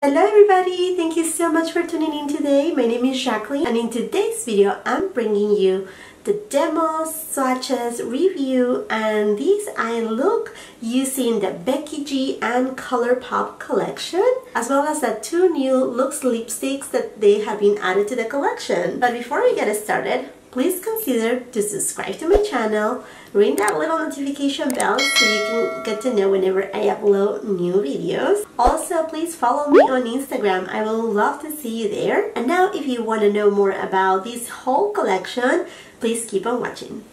Hello everybody, thank you so much for tuning in today. My name is Jacqueline and in today's video I'm bringing you the demos, swatches, review and this eye look using the Becky G and Colourpop collection, as well as the two new Lux Lipsticks that they have been added to the collection. But before we get started, please consider to subscribe to my channel, ring that little notification bell so you can get to know whenever I upload new videos. Also, please follow me on Instagram. I will love to see you there. And now if you want to know more about this whole collection, please keep on watching.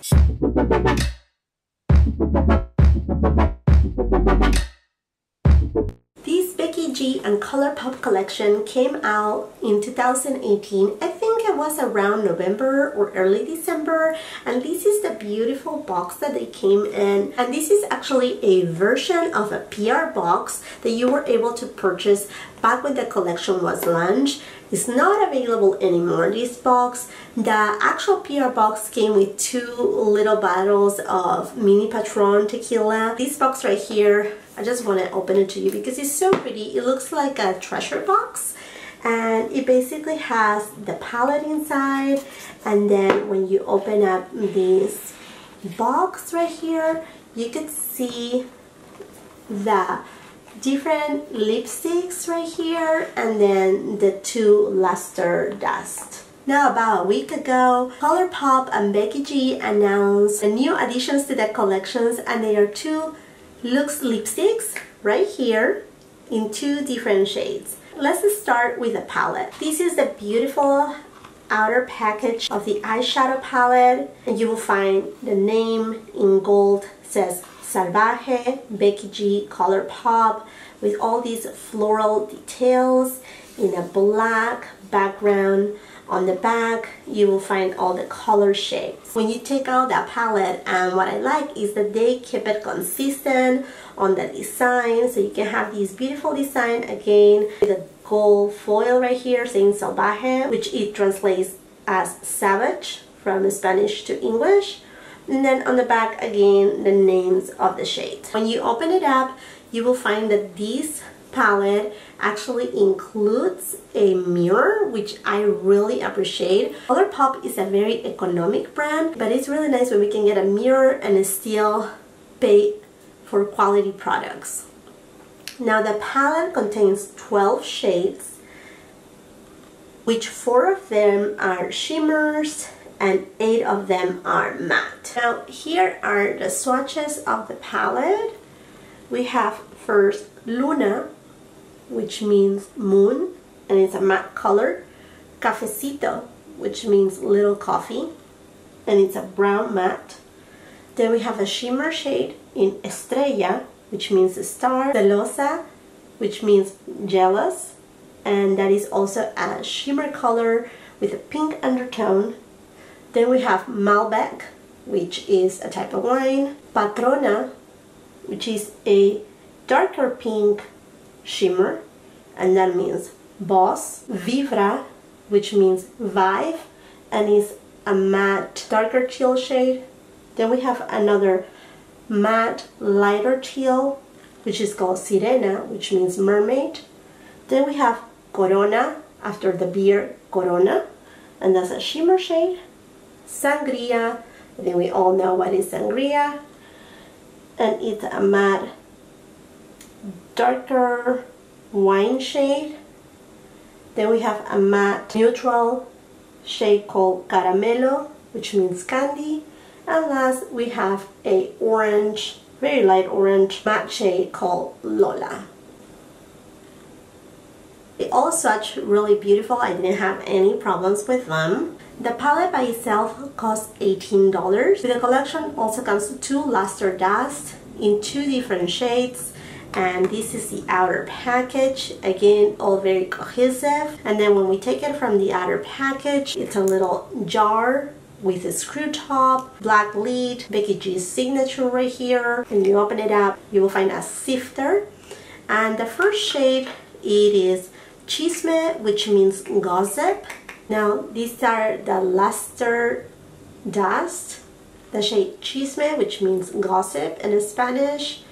This Becky G and Colourpop collection came out in 2018. I think it was around November or early December, and this is the beautiful box that they came in, and this is actually a version of a PR box that you were able to purchase back when the collection was launched. It's not available anymore, this box. The actual PR box came with two little bottles of mini Patron tequila. This box right here, I just want to open it to you because it's so pretty. It looks like a treasure box, and it basically has the palette inside, and then when you open up this box right here, you can see the different lipsticks right here, and then the two luster dust. Now, about a week ago, Colourpop and Becky G announced the new additions to the collections, and they are two Lux Lipsticks right here in two different shades. Let's start with the palette. This is the beautiful outer package of the eyeshadow palette, and you will find the name in gold. It says Salvaje Becky G Colourpop with all these floral details in a black background. On the back you will find all the color shades. When you take out that palette, and what I like is that they keep it consistent on the design, so you can have this beautiful design again with a gold foil right here saying Salvaje, which it translates as savage from Spanish to English. And then on the back again the names of the shades. When you open it up, you will find that this palette actually includes a mirror, which I really appreciate. Colourpop is a very economic brand, but it's really nice when we can get a mirror and still pay for quality products. Now the palette contains 12 shades, which 4 of them are shimmers and 8 of them are matte. Now here are the swatches of the palette. We have first Luna, which means moon, and it's a matte color. Cafecito, which means little coffee, and it's a brown matte. Then we have a shimmer shade in Estrella, which means a star. Celosa, which means jealous, and that is also a shimmer color with a pink undertone. Then we have Malbec, which is a type of wine. Patrona, which is a darker pink shimmer, and that means boss. Vibra, which means vibe, and is a matte darker teal shade. Then we have another matte lighter teal, which is called Sirena, which means mermaid. Then we have Corona, after the beer Corona, and that's a shimmer shade. Sangria, I think we all know what is sangria, and it's a matte darker wine shade. Then we have a matte neutral shade called Caramelo, which means candy. And last we have a orange, very light orange matte shade called Lola. They all swatch really beautiful. I didn't have any problems with them. The palette by itself costs $18. The collection also comes with 2 luster dust in 2 different shades, and this is the outer package. Again, all very cohesive. And then when we take it from the outer package, it's a little jar with a screw top, black lid, Becky G's signature right here. And you open it up, you will find a sifter. And the first shade, it is Chisme, which means gossip. Now these are the luster dust, the shade Chisme, which means gossip in Spanish,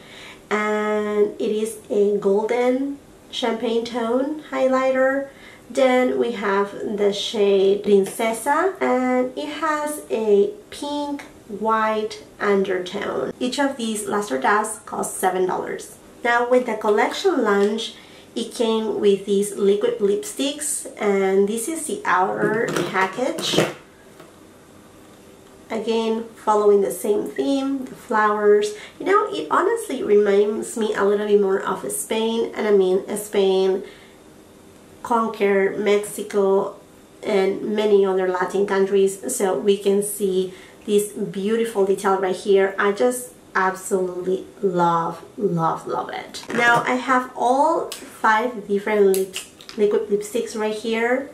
and it is a golden champagne tone highlighter. Then we have the shade Princesa, and it has a pink white undertone. Each of these Laser Dust cost $7. Now with the collection launch, it came with these liquid lipsticks, and this is the outer package. Again, following the same theme, the flowers. You know, it honestly reminds me a little bit more of Spain, and I mean Spain conquered Mexico and many other Latin countries, so we can see this beautiful detail right here. I just absolutely love it. Now I have all 5 different liquid lipsticks right here.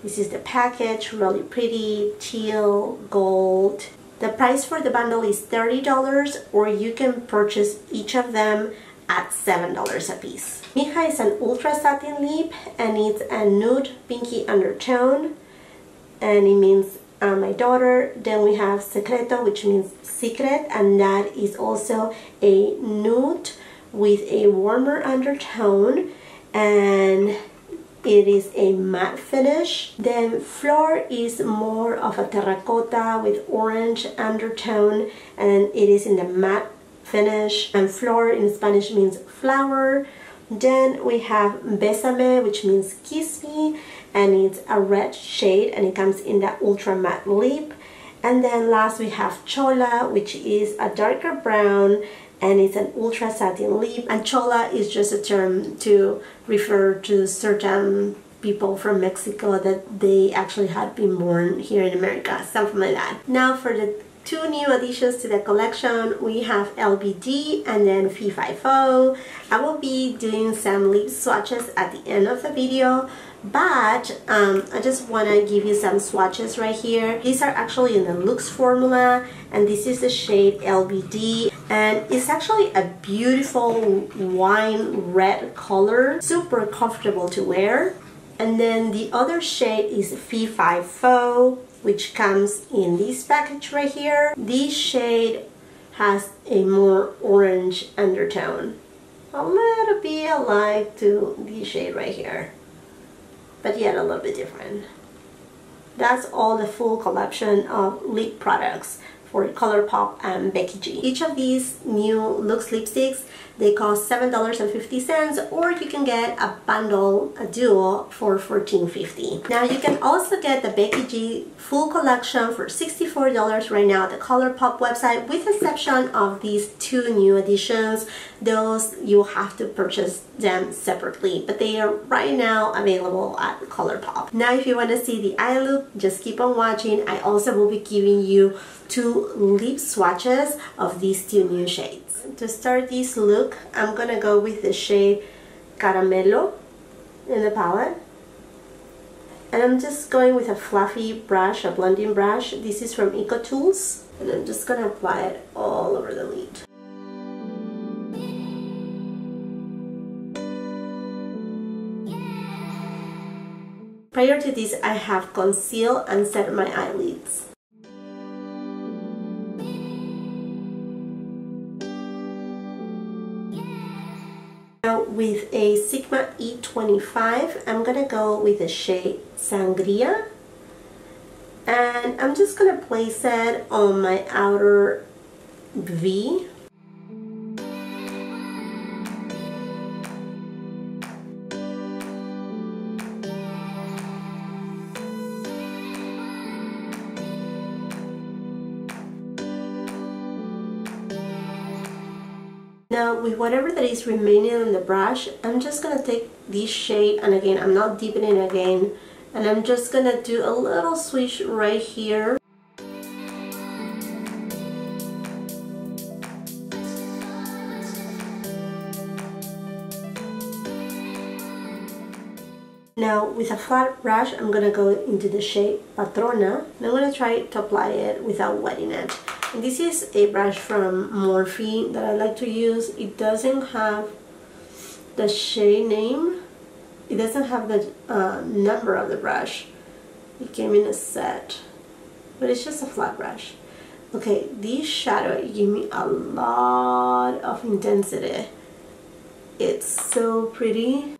This is the package, really pretty, teal, gold. The price for the bundle is $30, or you can purchase each of them at $7 a piece. Mija is an ultra satin lip, and it's a nude pinky undertone, and it means my daughter. Then we have Secreto, which means secret, and that is also a nude with a warmer undertone, and it is a matte finish. Then Flor is more of a terracotta with orange undertone, and it is in the matte finish, and Flor in Spanish means flower. Then we have Bésame, which means kiss me, and it's a red shade, and it comes in that ultra matte lip. And then last we have Chola, which is a darker brown, and it's an ultra satin lip. And Chola is just a term to refer to certain people from Mexico that they actually had been born here in America, something like that. Now for the 2 new additions to the collection, we have LBD and then Fee-Fi-Fo. I will be doing some lip swatches at the end of the video, but I just want to give you some swatches right here. These are actually in the Lux formula, and this is the shade LBD, and it's actually a beautiful wine red color, super comfortable to wear. And then the other shade is Fee-Fi-Fo, which comes in this package right here. This shade has a more orange undertone, a little bit alike to this shade right here, but yet a little bit different. That's all the full collection of lip products for Colourpop and Becky G. Each of these new Lux lipsticks, they cost $7.50, or you can get a bundle, a duo, for $14.50. Now you can also get the Becky G full collection for $64 right now at the Colourpop website, with the exception of these 2 new additions. Those you have to purchase them separately, but they are right now available at Colourpop. Now if you want to see the eye look, just keep on watching. I also will be giving you 2 lip swatches of these 2 new shades. To start this look, I'm gonna go with the shade Caramelo in the palette, and I'm just going with a fluffy brush, a blending brush. This is from EcoTools, and I'm just gonna apply it all over the lid. Prior to this, I have concealed and set my eyelids. Now with a Sigma E25, I'm gonna go with the shade Sangria, and I'm just gonna place it on my outer V. Now with whatever that is remaining on the brush, I'm just going to take this shade, and again, I'm not deepening again, and I'm just going to do a little swish right here. Now with a flat brush, I'm going to go into the shade Patrona, and I'm going to try to apply it without wetting it. And this is a brush from Morphe that I like to use. It doesn't have the shade name. It doesn't have the number of the brush. It came in a set, but it's just a flat brush. Okay, this shadow gave me a lot of intensity. It's so pretty.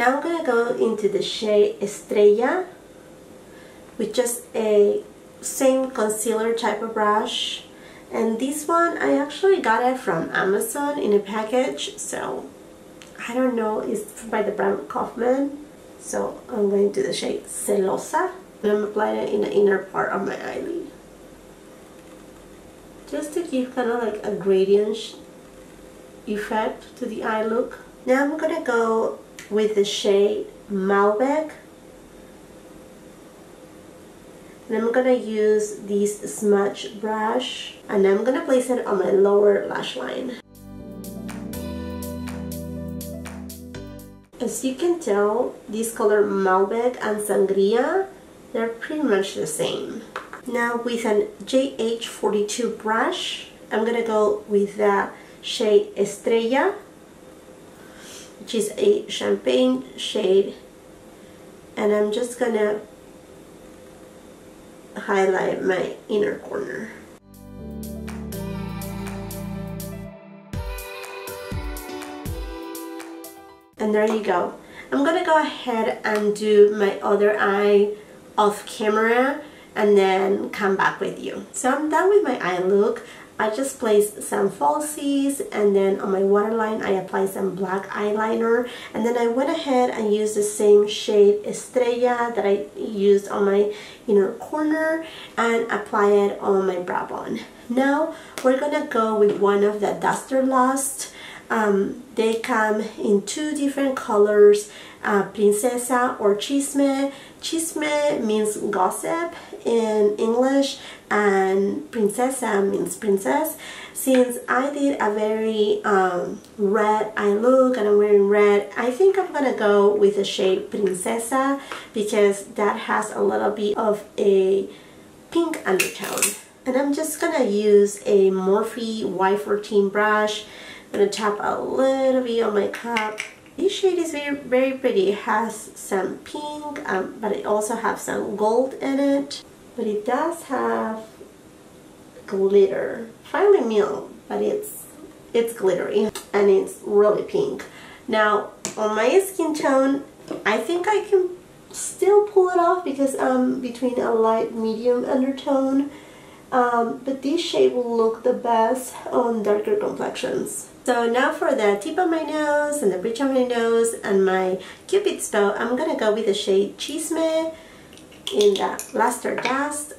Now I'm gonna go into the shade Estrella with just a same concealer type of brush. And this one, I actually got it from Amazon in a package, so I don't know, it's by the brand Kaufman. So I'm going to the shade Celosa, and I'm applying it in the inner part of my eyelid, just to give kind of like a gradient effect to the eye look. Now I'm gonna go with the shade Malbec, and I'm gonna use this smudge brush, and I'm gonna place it on my lower lash line. As you can tell, this color Malbec and Sangria, they're pretty much the same. Now with an JH42 brush, I'm gonna go with the shade Estrella, which is a champagne shade, and I'm just gonna highlight my inner corner. And there you go. I'm gonna go ahead and do my other eye off camera and then come back with you. So I'm done with my eye look. I just placed some falsies, and then on my waterline I applied some black eyeliner, and then I went ahead and used the same shade Estrella that I used on my inner corner and apply it on my brow bone. Now we're gonna go with one of the Duster Lust. They come in two different colors, Princesa or Chisme. Chisme means gossip in English, and Princesa means princess. Since I did a very red eye look and I'm wearing red, I think I'm gonna go with the shade Princesa because that has a little bit of a pink undertone. And I'm just gonna use a Morphe Y14 brush. I'm gonna tap a little bit on my cup. This shade is very pretty. It has some pink, but it also has some gold in it. But it does have glitter. Finely milled, but it's glittery and it's really pink. Now on my skin tone, I think I can still pull it off because I'm between a light medium undertone. But this shade will look the best on darker complexions. So now for the tip of my nose and the bridge of my nose and my Cupid's bow, I'm gonna go with the shade Chisme in the Luster Dust.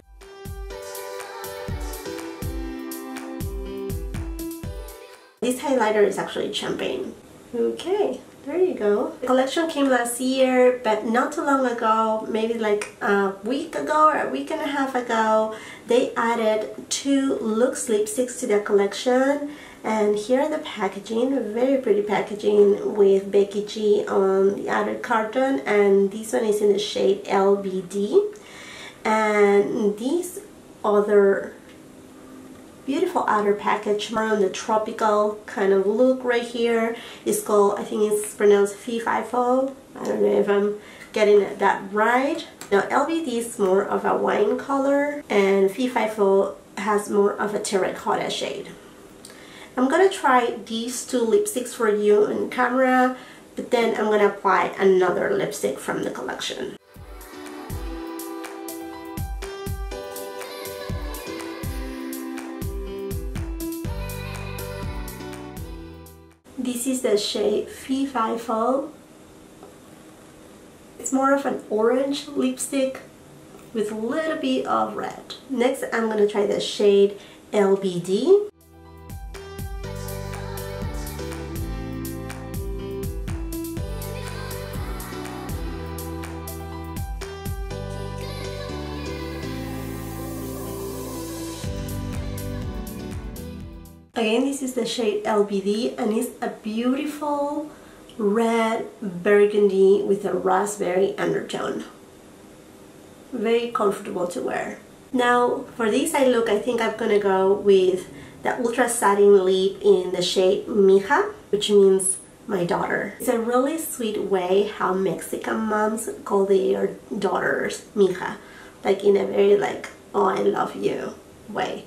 This highlighter is actually champagne. Okay, there you go. The collection came last year, but not too long ago, maybe like a week ago or a week and a half ago, they added 2 Lux Lipsticks to the collection. And here are the packaging, very pretty packaging with Becky G on the outer carton, and this one is in the shade LBD. And these other beautiful outer package, more on the tropical kind of look right here, is called, I think it's pronounced Fee-Fi-Fo. I don't know if I'm getting that right. Now LBD is more of a wine color, and Fee-Fi-Fo has more of a terracotta shade. I'm gonna try these 2 lipsticks for you on camera, but then I'm gonna apply another lipstick from the collection. This is the shade Fee-Fi-Fo. It's more of an orange lipstick with a little bit of red. Next, I'm gonna try the shade LBD. Again, this is the shade LBD, and it's a beautiful red burgundy with a raspberry undertone. Very comfortable to wear. Now for this eye look, I think I'm gonna go with the Ultra Satin Lip in the shade Mija, which means my daughter. It's a really sweet way how Mexican moms call their daughters Mija, like in a very like, oh I love you way.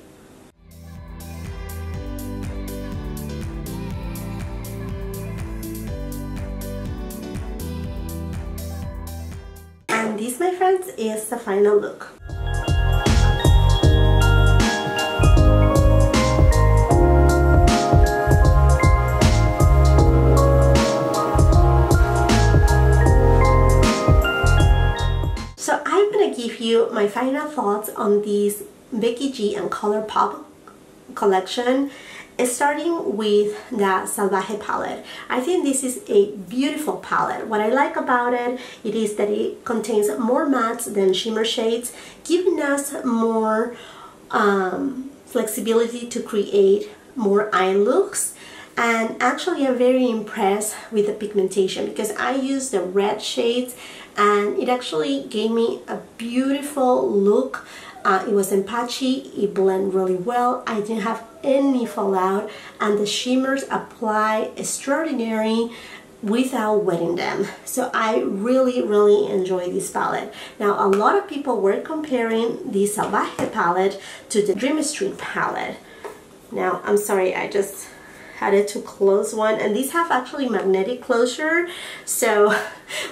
And this, my friends, is the final look. So I'm gonna give you my final thoughts on these Becky G and Colourpop collection, starting with the Salvaje palette. I think this is a beautiful palette. What I like about it, it is that it contains more mattes than shimmer shades, giving us more flexibility to create more eye looks. And actually I'm very impressed with the pigmentation because I used the red shades and it actually gave me a beautiful look. It wasn't patchy, it blended really well, I didn't have any fallout, and the shimmers apply extraordinary without wetting them. So I really enjoy this palette. Now a lot of people were comparing the Salvaje palette to the Dream Street palette. Now I'm sorry, I just had it to close one, and these have actually magnetic closure, so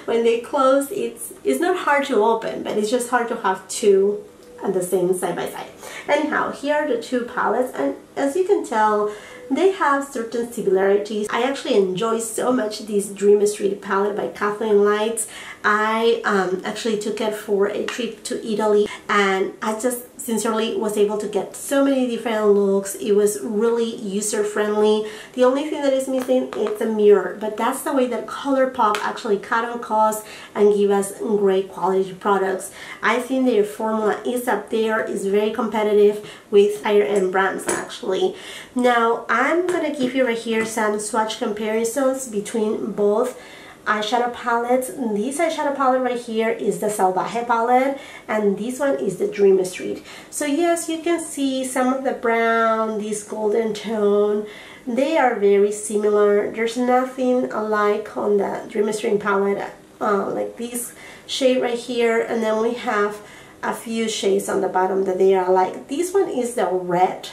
when they close it's not hard to open, but it's just hard to have two at the same side by side. Anyhow, here are the two palettes, and as you can tell, they have certain similarities. I actually enjoy so much this Dream Street palette by Kathleen Lights. I actually took it for a trip to Italy, and I just sincerely was able to get so many different looks. It was really user-friendly. The only thing that is missing is a mirror, but that's the way that Colourpop actually cut on costs and give us great quality products. I think their formula is up there, is very competitive with higher end brands actually. Now I'm gonna give you right here some swatch comparisons between both eyeshadow palettes. This eyeshadow palette right here is the Salvaje palette, and this one is the Dream Street. So yes, you can see some of the brown, this golden tone, they are very similar. There's nothing alike on the Dream Street palette, like this shade right here, and then we have a few shades on the bottom that they are alike. This one is the red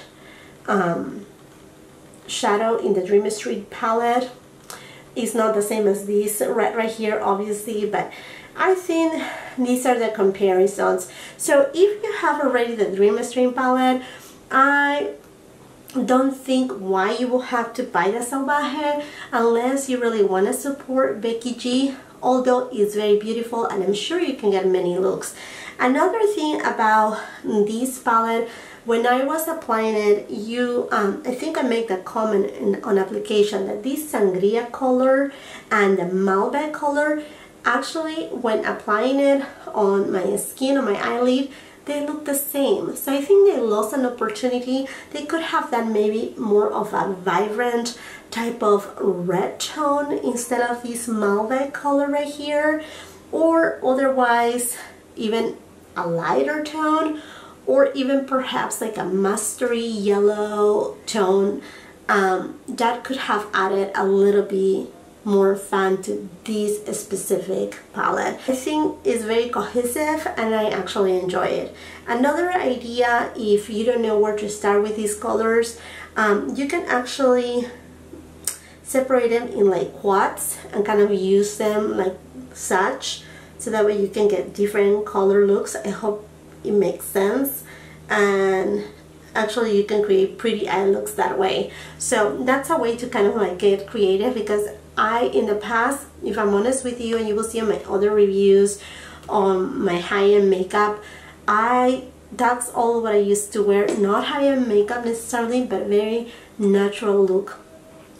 shadow in the Dream Street palette. It's not the same as this red right here, obviously, but I think these are the comparisons. So if you have already the Dream Street palette, I don't think why you will have to buy the Salvaje unless you really want to support Becky G, although it's very beautiful and I'm sure you can get many looks. Another thing about this palette, when I was applying it, I think I made a comment on application that this sangria color and the Malbec color, actually when applying it on my skin, on my eyelid, they look the same. So I think they lost an opportunity. They could have done maybe more of a vibrant type of red tone instead of this Malbec color right here, or otherwise even a lighter tone, or even perhaps like a mustardy yellow tone that could have added a little bit more fun to this specific palette. I think it's very cohesive and I actually enjoy it. Another idea, if you don't know where to start with these colors, you can actually separate them in like quads and kind of use them like such, so that way you can get different color looks. I hope it makes sense, and actually you can create pretty eye looks that way. So that's a way to kind of like get creative, because in the past, if I'm honest with you, and you will see on my other reviews on my high-end makeup, that's all what I used to wear. Not high-end makeup necessarily, but very natural look,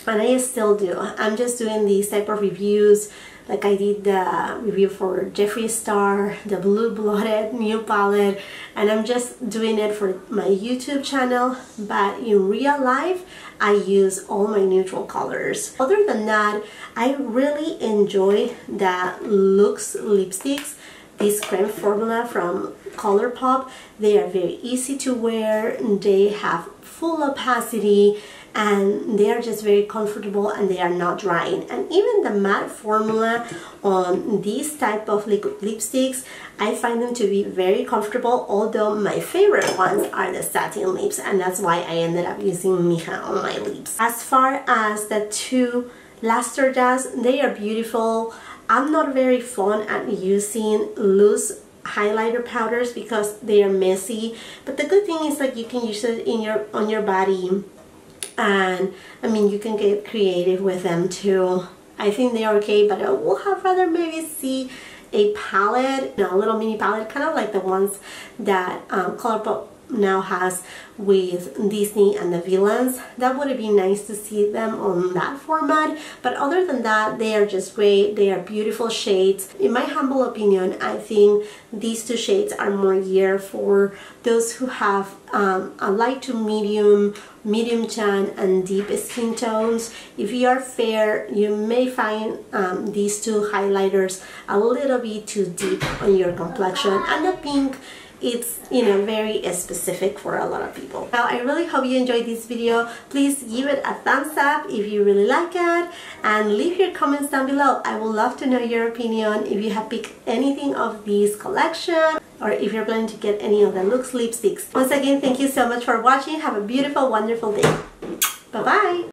and I still do. I'm just doing these type of reviews. Like I did the review for Jeffree Star, the Blue Blooded new palette, and I'm just doing it for my YouTube channel, but in real life I use all my neutral colors. Other than that, I really enjoy the Lux Lipsticks, this creme formula from Colourpop. They are very easy to wear, they have full opacity, and they are just very comfortable and they are not drying. And even the matte formula on these type of liquid lipsticks, I find them to be very comfortable, although my favorite ones are the satin lips, and that's why I ended up using Mija on my lips. As far as the two Luster Jazz, they are beautiful. I'm not very fond at using loose highlighter powders because they are messy, but the good thing is like you can use it in on your body, and I mean you can get creative with them too. I think they're okay, but I would have rather maybe see a palette, a little mini palette, kind of like the ones that Colourpop now has with Disney and the villains. That would be nice to see them on that format, but other than that, they are just great. They are beautiful shades. In my humble opinion, I think these two shades are more geared for those who have a light to medium tan and deep skin tones. If you are fair, you may find these two highlighters a little bit too deep on your complexion, and the pink, it's, you know, very specific for a lot of people. Now, I really hope you enjoyed this video. Please give it a thumbs up if you really like it, and leave your comments down below. I would love to know your opinion if you have picked anything of this collection, or if you're planning to get any of the Lux Lipsticks. Once again, thank you so much for watching. Have a beautiful, wonderful day. Bye-bye!